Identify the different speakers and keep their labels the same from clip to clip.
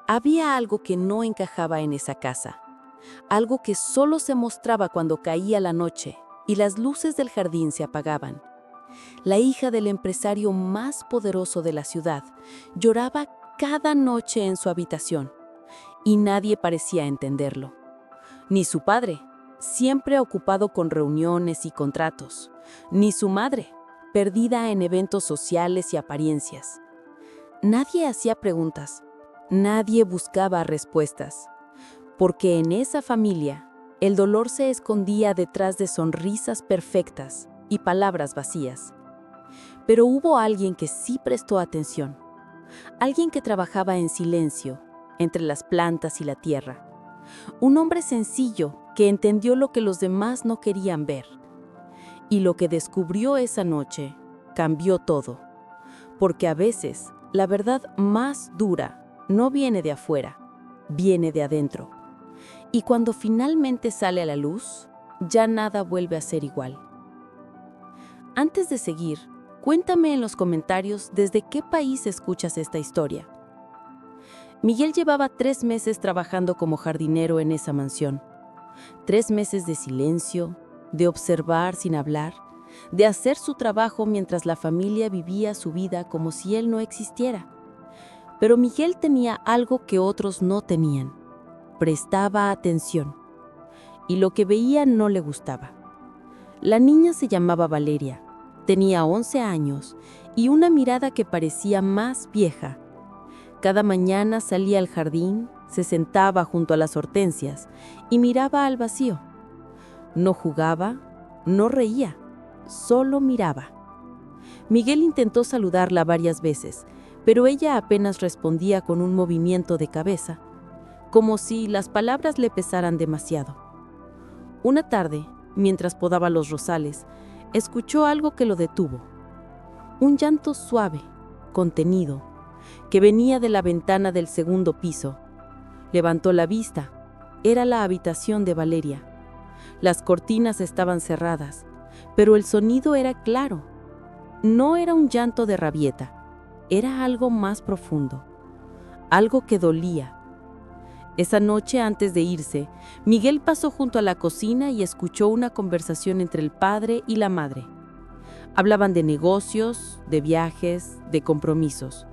Speaker 1: Había algo que no encajaba en esa casa, algo que solo se mostraba cuando caía la noche y las luces del jardín se apagaban. La hija del empresario más poderoso de la ciudad lloraba cada noche en su habitación y nadie parecía entenderlo. Ni su padre, siempre ocupado con reuniones y contratos, ni su madre, perdida en eventos sociales y apariencias. Nadie hacía preguntas, nadie buscaba respuestas, porque en esa familia el dolor se escondía detrás de sonrisas perfectas y palabras vacías. Pero hubo alguien que sí prestó atención, alguien que trabajaba en silencio, entre las plantas y la tierra. Un hombre sencillo que entendió lo que los demás no querían ver. Y lo que descubrió esa noche cambió todo, porque a veces la verdad más dura no viene de afuera, viene de adentro. Y cuando finalmente sale a la luz, ya nada vuelve a ser igual. Antes de seguir, cuéntame en los comentarios desde qué país escuchas esta historia. Miguel llevaba 3 meses trabajando como jardinero en esa mansión. 3 meses de silencio, de observar sin hablar, de hacer su trabajo mientras la familia vivía su vida como si él no existiera. Pero Miguel tenía algo que otros no tenían. Prestaba atención. Y lo que veía no le gustaba. La niña se llamaba Valeria, tenía 11 años y una mirada que parecía más vieja. Cada mañana salía al jardín, se sentaba junto a las hortensias y miraba al vacío. No jugaba, no reía, solo miraba. Miguel intentó saludarla varias veces, pero ella apenas respondía con un movimiento de cabeza, como si las palabras le pesaran demasiado. Una tarde, mientras podaba los rosales, escuchó algo que lo detuvo. Un llanto suave, contenido, que venía de la ventana del segundo piso. Levantó la vista. Era la habitación de Valeria. Las cortinas estaban cerradas, pero el sonido era claro. No era un llanto de rabieta, era algo más profundo, algo que dolía. Esa noche antes de irse, Miguel pasó junto a la cocina y escuchó una conversación entre el padre y la madre. Hablaban de negocios, de viajes, de compromisos.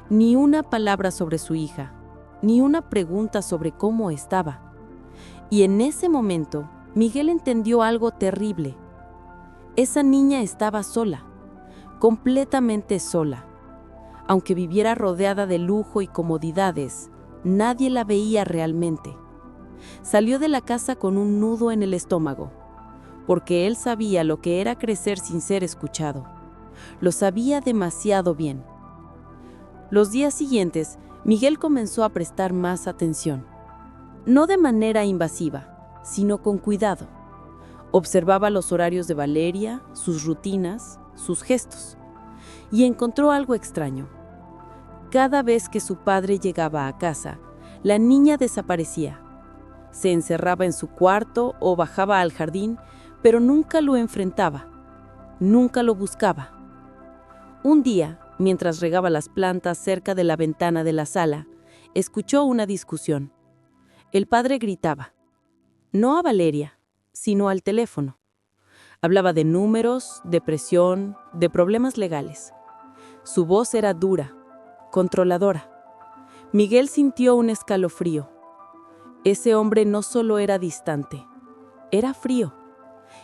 Speaker 1: Ni una palabra sobre su hija, ni una pregunta sobre cómo estaba. Y en ese momento, Miguel entendió algo terrible. Esa niña estaba sola, completamente sola. Aunque viviera rodeada de lujo y comodidades, nadie la veía realmente. Salió de la casa con un nudo en el estómago, porque él sabía lo que era crecer sin ser escuchado. Lo sabía demasiado bien. Los días siguientes, Miguel comenzó a prestar más atención. No de manera invasiva, sino con cuidado. Observaba los horarios de Valeria, sus rutinas, sus gestos. Y encontró algo extraño. Cada vez que su padre llegaba a casa, la niña desaparecía. Se encerraba en su cuarto o bajaba al jardín, pero nunca lo enfrentaba, nunca lo buscaba. Un día, mientras regaba las plantas cerca de la ventana de la sala, escuchó una discusión. El padre gritaba, no a Valeria, sino al teléfono. Hablaba de números, de presión, de problemas legales. Su voz era dura, controladora. Miguel sintió un escalofrío. Ese hombre no solo era distante, era frío,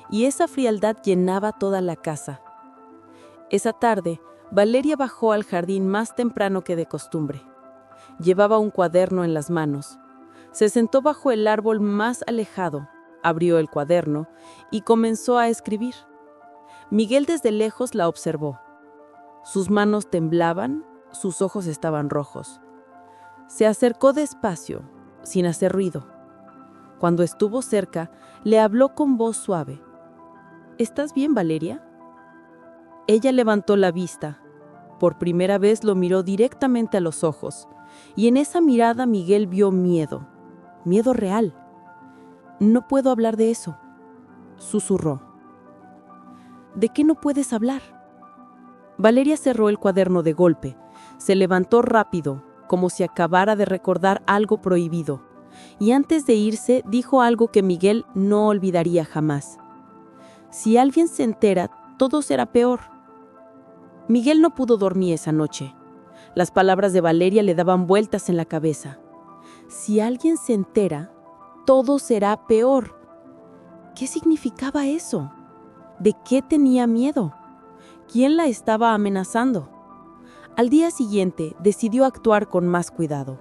Speaker 1: y esa frialdad llenaba toda la casa. Esa tarde, Valeria bajó al jardín más temprano que de costumbre. Llevaba un cuaderno en las manos. Se sentó bajo el árbol más alejado, abrió el cuaderno y comenzó a escribir. Miguel desde lejos la observó. Sus manos temblaban, sus ojos estaban rojos. Se acercó despacio, sin hacer ruido. Cuando estuvo cerca, le habló con voz suave. ¿Estás bien, Valeria? Ella levantó la vista. Por primera vez lo miró directamente a los ojos, y en esa mirada Miguel vio miedo, miedo real. No puedo hablar de eso, susurró. ¿De qué no puedes hablar? Valeria cerró el cuaderno de golpe, se levantó rápido, como si acabara de recordar algo prohibido, y antes de irse dijo algo que Miguel no olvidaría jamás. Si alguien se entera, todo será peor. Miguel no pudo dormir esa noche. Las palabras de Valeria le daban vueltas en la cabeza. Si alguien se entera, todo será peor. ¿Qué significaba eso? ¿De qué tenía miedo? ¿Quién la estaba amenazando? Al día siguiente decidió actuar con más cuidado.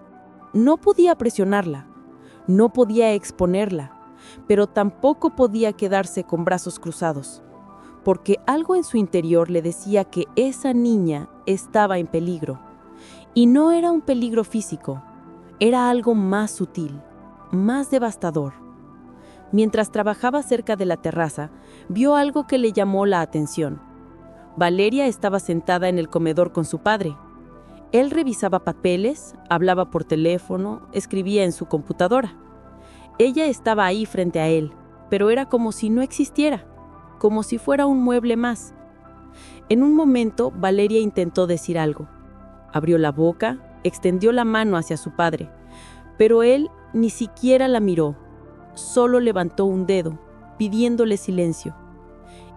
Speaker 1: No podía presionarla, no podía exponerla, pero tampoco podía quedarse con brazos cruzados, porque algo en su interior le decía que esa niña estaba en peligro. Y no era un peligro físico, era algo más sutil, más devastador. Mientras trabajaba cerca de la terraza, vio algo que le llamó la atención. Valeria estaba sentada en el comedor con su padre. Él revisaba papeles, hablaba por teléfono, escribía en su computadora. Ella estaba ahí frente a él, pero era como si no existiera, como si fuera un mueble más. En un momento, Valeria intentó decir algo. Abrió la boca, extendió la mano hacia su padre, pero él ni siquiera la miró. Solo levantó un dedo, pidiéndole silencio.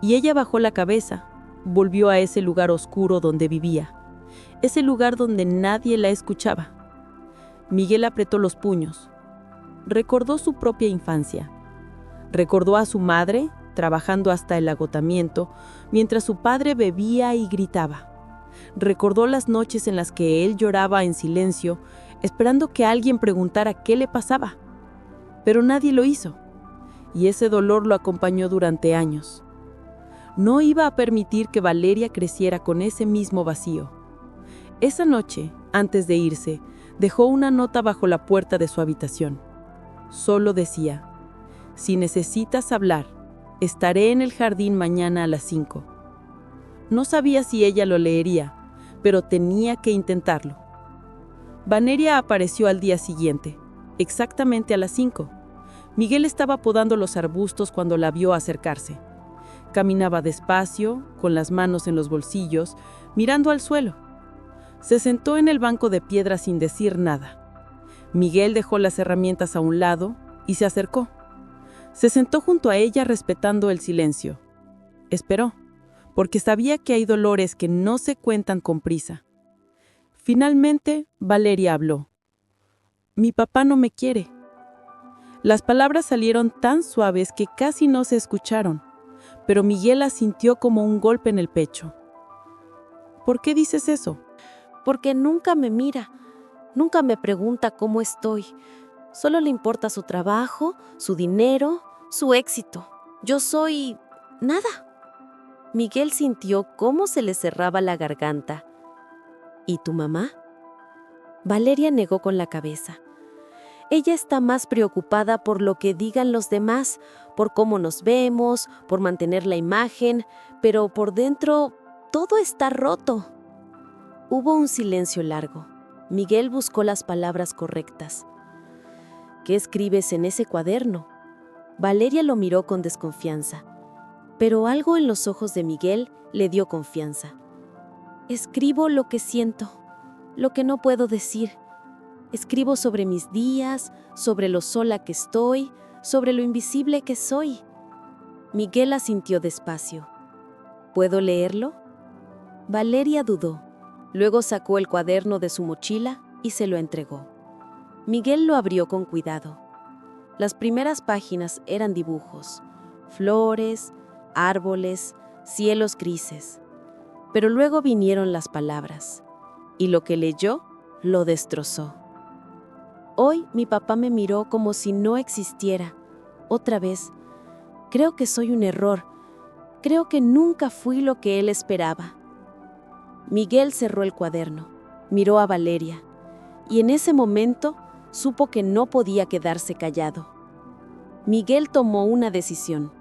Speaker 1: Y ella bajó la cabeza, volvió a ese lugar oscuro donde vivía, ese lugar donde nadie la escuchaba. Miguel apretó los puños. Recordó su propia infancia. Recordó a su madre, trabajando hasta el agotamiento, mientras su padre bebía y gritaba. Recordó las noches en las que él lloraba en silencio, esperando que alguien preguntara qué le pasaba. Pero nadie lo hizo, y ese dolor lo acompañó durante años. No iba a permitir que Valeria creciera con ese mismo vacío. Esa noche, antes de irse, dejó una nota bajo la puerta de su habitación. Solo decía: si necesitas hablar, estaré en el jardín mañana a las 5. No sabía si ella lo leería, pero tenía que intentarlo. Valeria apareció al día siguiente, exactamente a las 5. Miguel estaba podando los arbustos cuando la vio acercarse. Caminaba despacio, con las manos en los bolsillos, mirando al suelo. Se sentó en el banco de piedra sin decir nada. Miguel dejó las herramientas a un lado y se acercó. Se sentó junto a ella respetando el silencio. Esperó, porque sabía que hay dolores que no se cuentan con prisa. Finalmente, Valeria habló. Mi papá no me quiere. Las palabras salieron tan suaves que casi no se escucharon, pero Miguel las sintió como un golpe en el pecho. ¿Por qué dices eso?
Speaker 2: Porque nunca me mira, nunca me pregunta cómo estoy. Solo le importa su trabajo, su dinero, su éxito. Yo soy nada. Miguel sintió cómo se le cerraba la garganta. ¿Y tu mamá? Valeria negó con la cabeza. Ella está más preocupada por lo que digan los demás, por cómo nos vemos, por mantener la imagen, pero por dentro todo está roto. Hubo un silencio largo. Miguel buscó las palabras correctas. ¿Qué escribes en ese cuaderno? Valeria lo miró con desconfianza, pero algo en los ojos de Miguel le dio confianza. Escribo lo que siento, lo que no puedo decir. Escribo sobre mis días, sobre lo sola que estoy, sobre lo invisible que soy. Miguel asintió despacio. ¿Puedo leerlo? Valeria dudó. Luego sacó el cuaderno de su mochila y se lo entregó. Miguel lo abrió con cuidado. Las primeras páginas eran dibujos, flores, árboles, cielos grises. Pero luego vinieron las palabras, y lo que leyó lo destrozó. Hoy mi papá me miró como si no existiera. Otra vez, creo que soy un error. Creo que nunca fui lo que él esperaba. Miguel cerró el cuaderno, miró a Valeria, y en ese momento supo que no podía quedarse callado. Miguel tomó una decisión.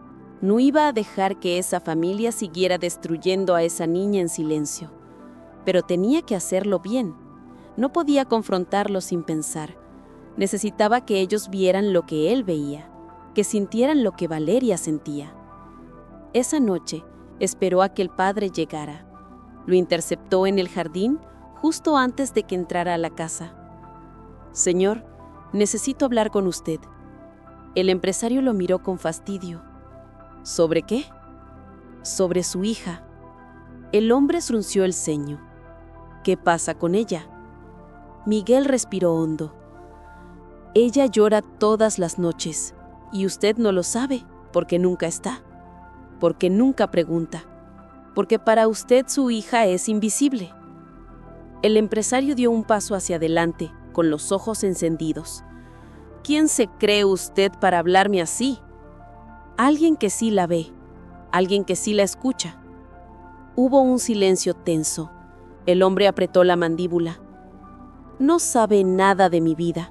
Speaker 2: No iba a dejar que esa familia siguiera destruyendo a esa niña en silencio. Pero tenía que hacerlo bien. No podía confrontarlo sin pensar. Necesitaba que ellos vieran lo que él veía, que sintieran lo que Valeria sentía. Esa noche esperó a que el padre llegara. Lo interceptó en el jardín justo antes de que entrara a la casa. Señor, necesito hablar con usted. El empresario lo miró con fastidio. ¿Sobre qué? Sobre su hija. El hombre frunció el ceño. ¿Qué pasa con ella? Miguel respiró hondo. Ella llora todas las noches, y usted no lo sabe, porque nunca está, porque nunca pregunta, porque para usted su hija es invisible. El empresario dio un paso hacia adelante, con los ojos encendidos. ¿Quién se cree usted para hablarme así? Alguien que sí la ve, alguien que sí la escucha. Hubo un silencio tenso. El hombre apretó la mandíbula. No sabe nada de mi vida.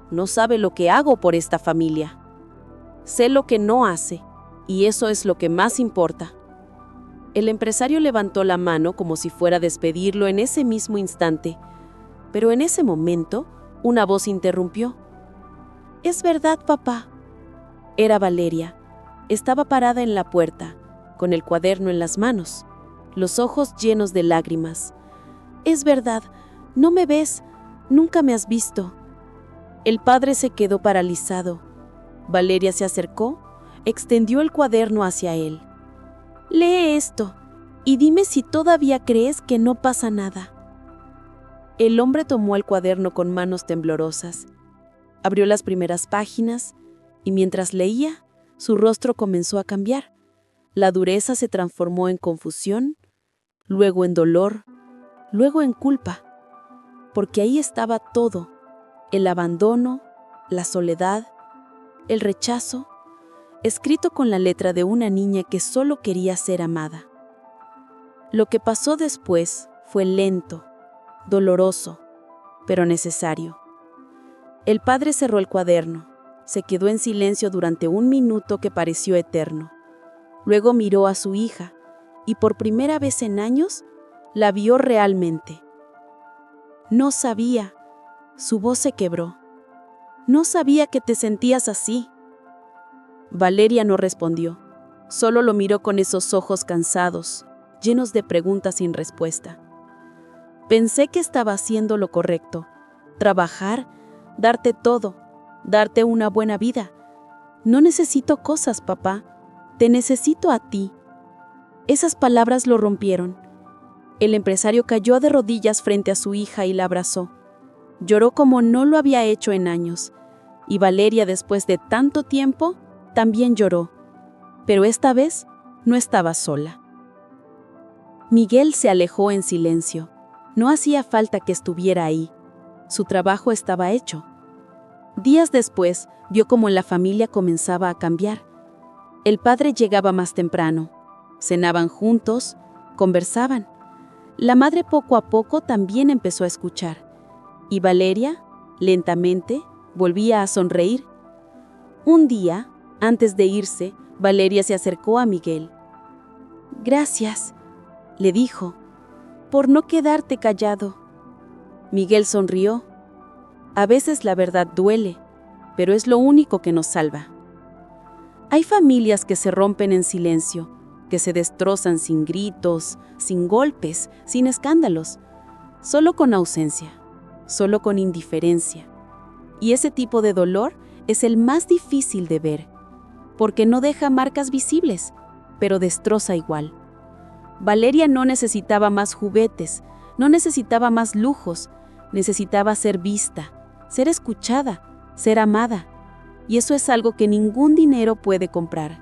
Speaker 2: No sabe lo que hago por esta familia. Sé lo que no hace, y eso es lo que más importa. El empresario levantó la mano como si fuera a despedirlo en ese mismo instante, pero en ese momento una voz interrumpió. «Es verdad, papá». Era Valeria. Estaba parada en la puerta, con el cuaderno en las manos, los ojos llenos de lágrimas. «Es verdad, no me ves, nunca me has visto». El padre se quedó paralizado. Valeria se acercó, extendió el cuaderno hacia él. «Lee esto y dime si todavía crees que no pasa nada». El hombre tomó el cuaderno con manos temblorosas. Abrió las primeras páginas y mientras leía, su rostro comenzó a cambiar. La dureza se transformó en confusión, luego en dolor, luego en culpa. Porque ahí estaba todo: el abandono, la soledad, el rechazo, escrito con la letra de una niña que solo quería ser amada. Lo que pasó después fue lento, doloroso, pero necesario. El padre cerró el cuaderno, se quedó en silencio durante un minuto que pareció eterno. Luego miró a su hija y por primera vez en años la vio realmente. No sabía, su voz se quebró. No sabía que te sentías así. Valeria no respondió, solo lo miró con esos ojos cansados, llenos de preguntas sin respuesta. Pensé que estaba haciendo lo correcto, trabajar, darte todo, darte una buena vida. No necesito cosas, papá, te necesito a ti. Esas palabras lo rompieron. El empresario cayó de rodillas frente a su hija y la abrazó. Lloró como no lo había hecho en años, y Valeria, después de tanto tiempo, también lloró, pero esta vez no estaba sola. Miguel se alejó en silencio. No hacía falta que estuviera ahí. Su trabajo estaba hecho. Días después, vio cómo la familia comenzaba a cambiar. El padre llegaba más temprano. Cenaban juntos, conversaban. La madre poco a poco también empezó a escuchar. Y Valeria, lentamente, volvía a sonreír. Un día, antes de irse, Valeria se acercó a Miguel. «Gracias», le dijo, «por no quedarte callado». Miguel sonrió. A veces la verdad duele, pero es lo único que nos salva. Hay familias que se rompen en silencio, que se destrozan sin gritos, sin golpes, sin escándalos, solo con ausencia, solo con indiferencia. Y ese tipo de dolor es el más difícil de ver, porque no deja marcas visibles, pero destroza igual. Valeria no necesitaba más juguetes, no necesitaba más lujos, necesitaba ser vista, ser escuchada, ser amada. Y eso es algo que ningún dinero puede comprar.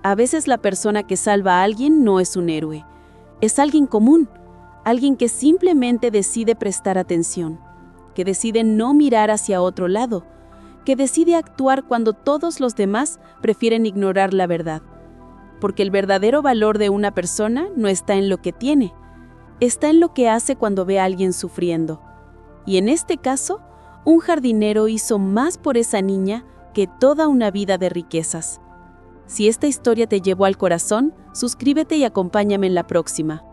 Speaker 2: A veces la persona que salva a alguien no es un héroe, es alguien común, alguien que simplemente decide prestar atención, que decide no mirar hacia otro lado, que decide actuar cuando todos los demás prefieren ignorar la verdad. Porque el verdadero valor de una persona no está en lo que tiene, está en lo que hace cuando ve a alguien sufriendo. Y en este caso, un jardinero hizo más por esa niña que toda una vida de riquezas. Si esta historia te llevó al corazón, suscríbete y acompáñame en la próxima.